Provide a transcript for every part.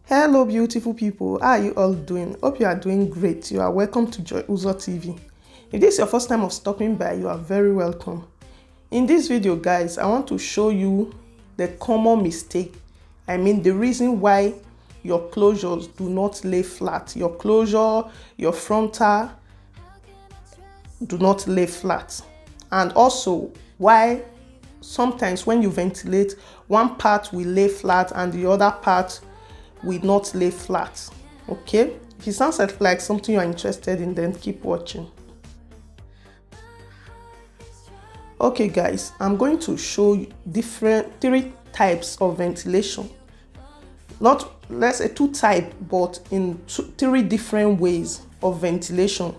Hello beautiful people, how are you all doing? Hope you are doing great. You are welcome to Joy Uzo TV. If this is your first time of stopping by, you are very welcome. In this video guys, I want to show you the common mistake. The reason why your closures do not lay flat. Your closure, your frontal do not lay flat. And also why sometimes when you ventilate, one part will lay flat and the other part will not lay flat. Okay, if it sounds like something you are interested in, then keep watching. Okay guys, I'm going to show you three types of ventilation. Not, let's say two types, but in three different ways of ventilation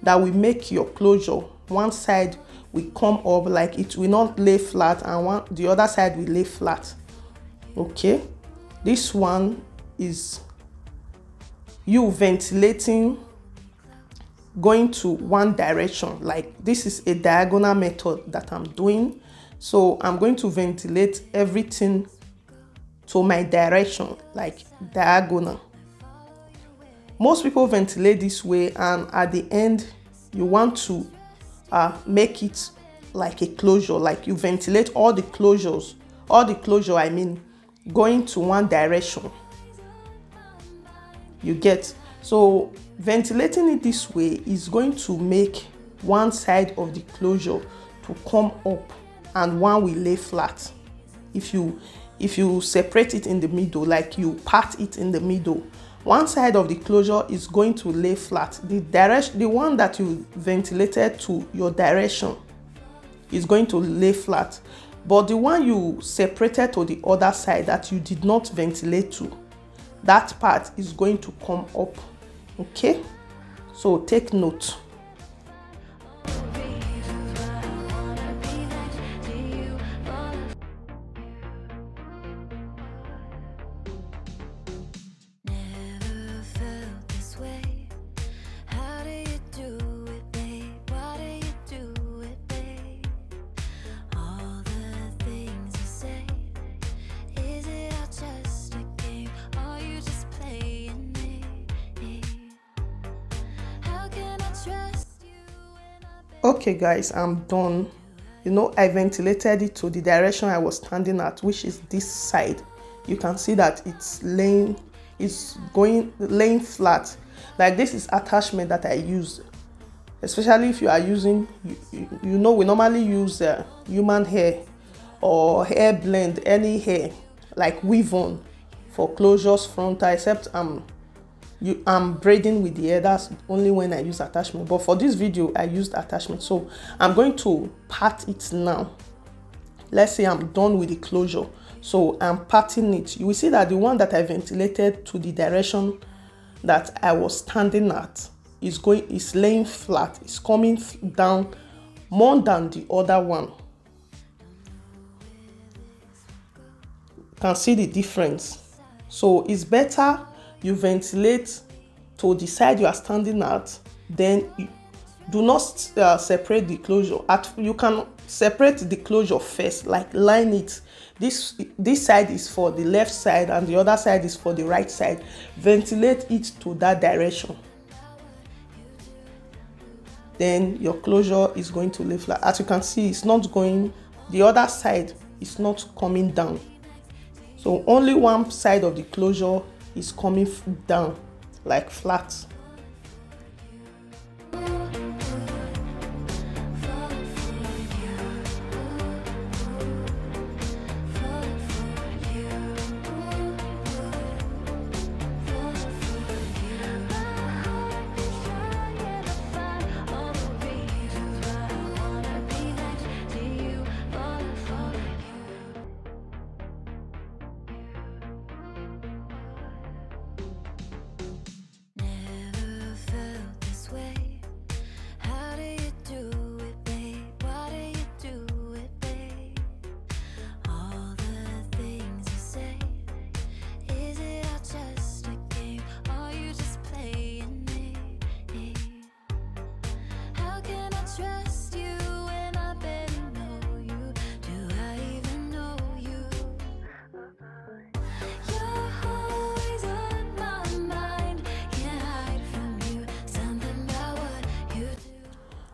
that will make your closure, one side will come up, like it will not lay flat, and the other side will lay flat. Okay, this one is you ventilating going to one direction. Like this is a diagonal method that I'm doing, so I'm going to ventilate everything to my direction, like diagonal. Most people ventilate this way, and at the end you want to make it like a closure, like you ventilate all the closure going to one direction. You get? So ventilating it this way is going to make one side of the closure to come up and one will lay flat. If you separate it in the middle, like you part it in the middle, one side of the closure is going to lay flat. The one that you ventilated to your direction is going to lay flat, but the one you separated to the other side that you did not ventilate to, that part is going to come up. Okay, so take note. Okay guys, I'm done. I ventilated it to the direction I was standing at, which is this side. You can see that it's laying flat. Like this is attachment that I use, especially if you are using, we normally use human hair or hair blend, any hair like weave on for closures frontal, except I'm braiding with the hair. That's only when I use attachment, but for this video I used attachment. So I'm going to part it now. Let's say I'm done with the closure, so I'm parting it. You will see that the one that I ventilated to the direction that I was standing at is laying flat. It's coming down more than the other one. You can see the difference. So it's better you ventilate to the side you are standing at, then you do not separate the closure. You can separate the closure first, like line it. This side is for the left side and the other side is for the right side. Ventilate it to that direction. Then your closure is going to lay flat. As you can see, it's not going, the other side is not coming down. So only one side of the closure is coming down, like flat.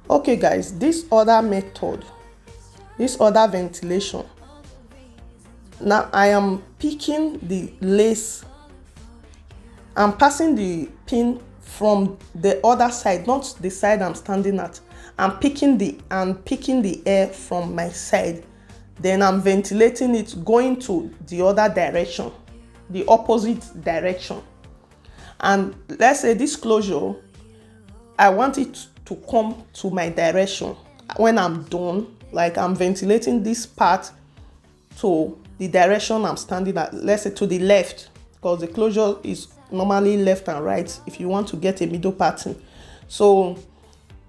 Okay guys, this other method, this other ventilation, now I am picking the lace. I'm passing the pin from the other side, not the side I'm standing at. I'm picking the air from my side. Then I'm ventilating it, going to the other direction, the opposite direction. And let's say this closure, I want it to come to my direction. When I'm done, like I'm ventilating this part to the direction I'm standing at, let's say to the left, because the closure is normally left and right if you want to get a middle pattern. So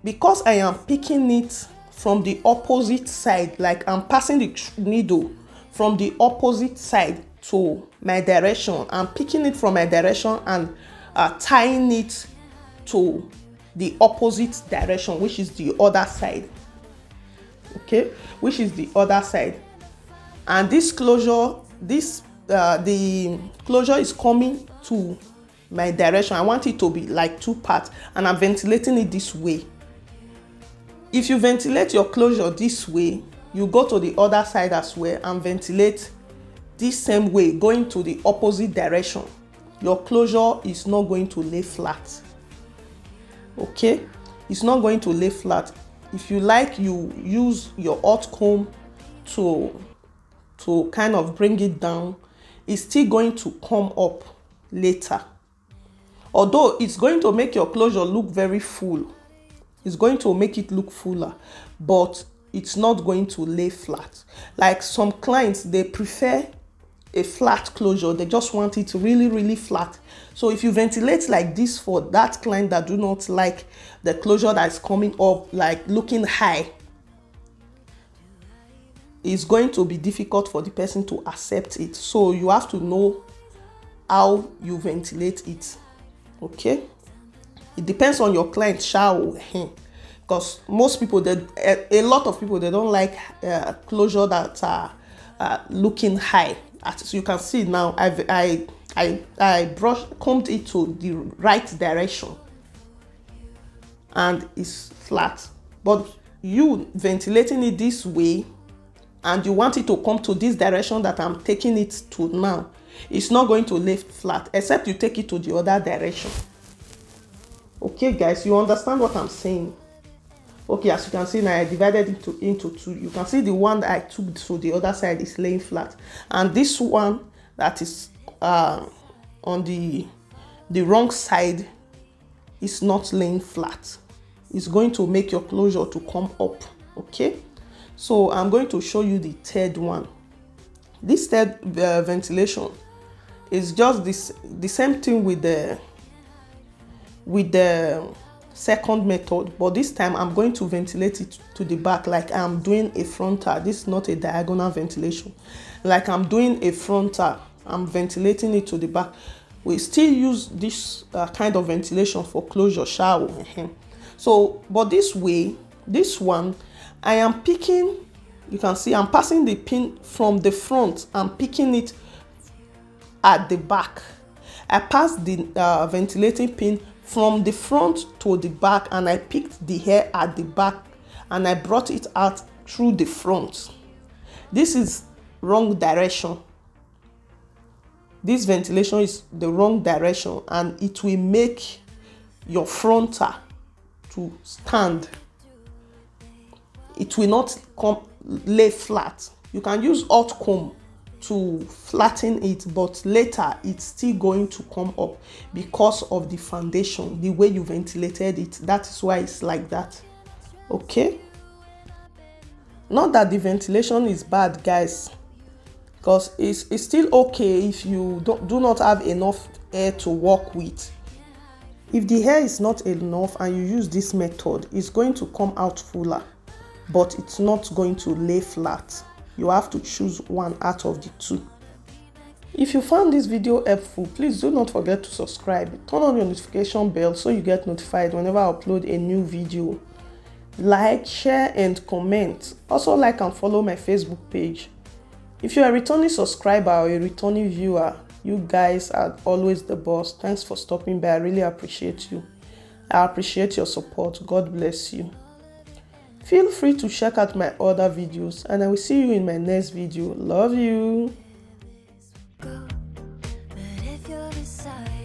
because I am picking it from the opposite side, like I'm passing the needle from the opposite side to my direction, I'm picking it from my direction and tying it to the opposite direction, which is the other side. Okay, which is the other side. And this closure, the closure is coming to my direction. I want it to be like two parts, and I'm ventilating it this way. If you ventilate your closure this way, you go to the other side as well and ventilate this same way, going to the opposite direction. Your closure is not going to lay flat. Okay, it's not going to lay flat. If you like, you use your hot comb to kind of bring it down. It's still going to come up later. Although it's going to make your closure look very full. It's going to make it look fuller, but it's not going to lay flat. Like some clients, they prefer a flat closure. They just want it really flat. So if you ventilate like this for that client that do not like the closure that is coming up, like looking high, it's going to be difficult for the person to accept it. So you have to know how you ventilate it. Okay, it depends on your client shower, because most people, a lot of people, they don't like closure that are looking high. As you can see now, I combed it to the right direction and it's flat. But you ventilating it this way and you want it to come to this direction that I'm taking it to now, it's not going to lay flat except you take it to the other direction. Okay guys, you understand what I'm saying? Okay, as you can see now, I divided it into two. You can see the one that I took to the other side is laying flat, and this one that is on the wrong side is not laying flat. It's going to make your closure to come up. Okay, so I'm going to show you the third one. This third ventilation is just the same thing with the second method, but this time I'm going to ventilate it to the back like I'm doing a frontal. This is not a diagonal ventilation. Like I'm doing a frontal, I'm ventilating it to the back. We still use this kind of ventilation for closure shower. So, but this way, this one, I am picking, you can see I'm passing the pin from the front, I'm picking it at the back. I passed the ventilating pin from the front to the back, and I picked the hair at the back and I brought it out through the front. This is wrong direction. This ventilation is the wrong direction, and it will make your frontal to stand. It will not lay flat. You can use hot comb to flatten it, but later it's still going to come up because of the foundation, the way you ventilated it. That is why it's like that. Okay, not that the ventilation is bad guys, because it's still okay if you do not have enough air to work with. If the hair is not enough and you use this method, it's going to come out fuller, but it's not going to lay flat. You have to choose one out of the two. If you found this video helpful, please do not forget to subscribe. Turn on your notification bell so you get notified whenever I upload a new video. Like, share and comment. Also like and follow my Facebook page. If you're a returning subscriber or a returning viewer, you guys are always the boss. Thanks for stopping by. I really appreciate you. I appreciate your support. God bless you. Feel free to check out my other videos, and I will see you in my next video. Love you. But if you're beside